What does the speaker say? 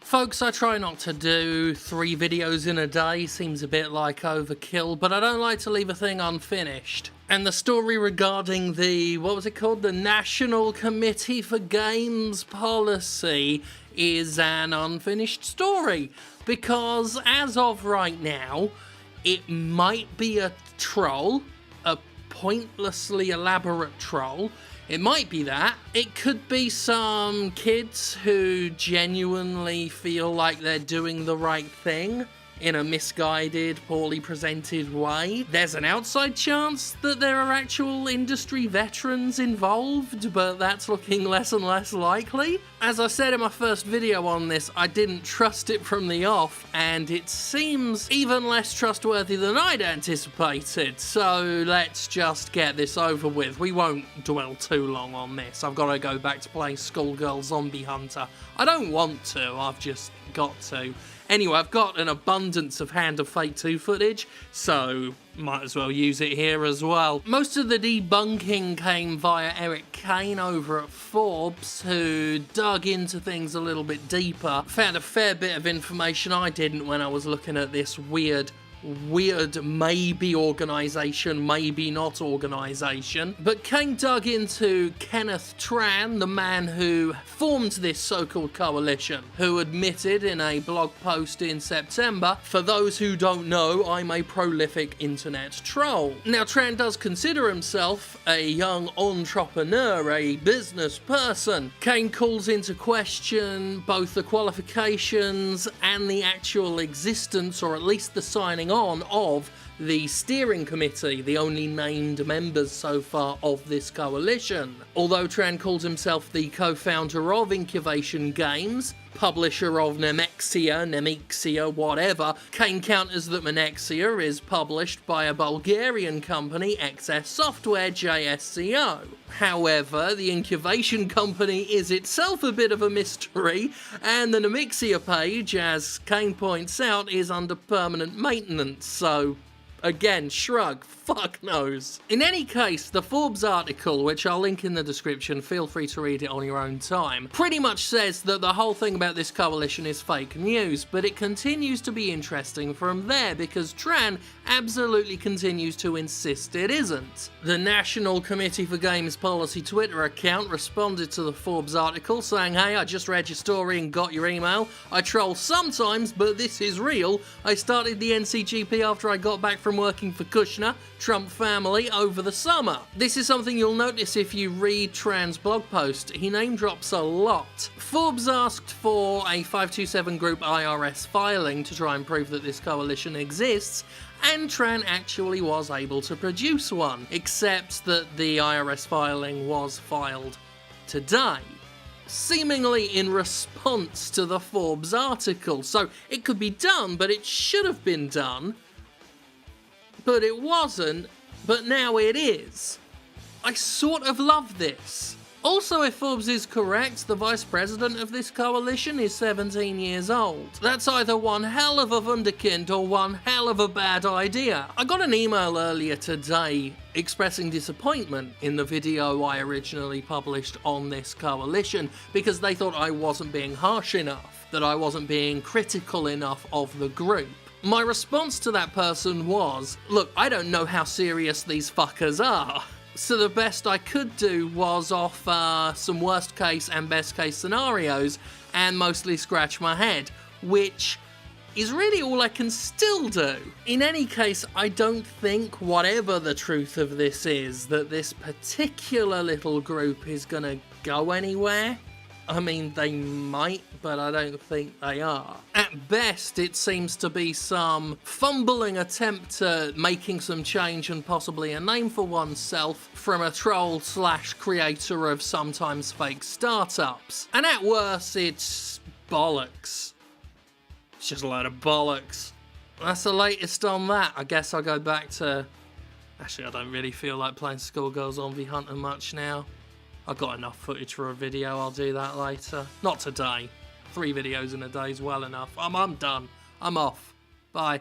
Folks, I try not to do 3 videos in a day, seems a bit like overkill, but I don't like to leave a thing unfinished. And the story regarding the, what was it called? The National Committee for Games Policy is an unfinished story. Because as of right now, it might be a troll, a pointlessly elaborate troll. It might be that. It could be some kids who genuinely feel like they're doing the right thing in a misguided, poorly presented way. There's an outside chance that there are actual industry veterans involved, but that's looking less and less likely. As I said in my first video on this, I didn't trust it from the off, and it seems even less trustworthy than I'd anticipated, so let's just get this over with. We won't dwell too long on this. I've got to go back to playing Skullgirl Zombie Hunter. I don't want to, I've just got to. Anyway, I've got an abundance of Hand of Fate 2 footage, so might as well use it here as well. Most of the debunking came via Eric Kane over at Forbes, who dug into things a little bit deeper. Found a fair bit of information I didn't when I was looking at this weird maybe organisation, maybe not organisation. But Kane dug into Kenneth Tran, the man who formed this so-called coalition, who admitted in a blog post in September, "For those who don't know, I'm a prolific internet troll." Now, Tran does consider himself a young entrepreneur, a business person. Kane calls into question both the qualifications and the actual existence, or at least the signing on of, the steering committee, the only named members so far of this coalition. Although Tran calls himself the co-founder of Incubation Games, publisher of Nemexia, whatever, Kane counters that Menexia is published by a Bulgarian company, XS Software JSCO. However, the Incubation company is itself a bit of a mystery, and the Nemexia page, as Kane points out, is under permanent maintenance, so again, shrug, fuck knows. In any case, the Forbes article, which I'll link in the description, feel free to read it on your own time, pretty much says that the whole thing about this coalition is fake news, but it continues to be interesting from there because Tran absolutely continues to insist it isn't. The National Committee for Games Policy Twitter account responded to the Forbes article saying, "Hey, I just read your story and got your email. I troll sometimes, but this is real. I started the NCGP after I got back from working for Kushner, Trump family, over the summer." This is something you'll notice if you read Tran's blog post. He name drops a lot. Forbes asked for a 527 group IRS filing to try and prove that this coalition exists, and Tran actually was able to produce one, except that the IRS filing was filed today, seemingly in response to the Forbes article. So it could be done, but it should have been done. But it wasn't, but now it is. I sort of love this. Also, if Forbes is correct, the vice president of this coalition is 17 years old. That's either one hell of a wunderkind or one hell of a bad idea. I got an email earlier today expressing disappointment in the video I originally published on this coalition because they thought I wasn't being harsh enough, that I wasn't being critical enough of the group. My response to that person was, look, I don't know how serious these fuckers are. So the best I could do was offer some worst case and best case scenarios and mostly scratch my head, which is really all I can still do. In any case, I don't think, whatever the truth of this is, that this particular little group is gonna go anywhere. I mean, they might, but I don't think they are. At best, it seems to be some fumbling attempt at making some change and possibly a name for oneself from a troll slash creator of sometimes fake startups. And at worst, it's bollocks. It's just a load of bollocks. That's the latest on that. I guess I'll go back to... Actually, I don't really feel like playing Skullgirl Zombie Hunter much now. I've got enough footage for a video, I'll do that later. Not today. 3 videos in a day is well enough. I'm done. I'm off. Bye.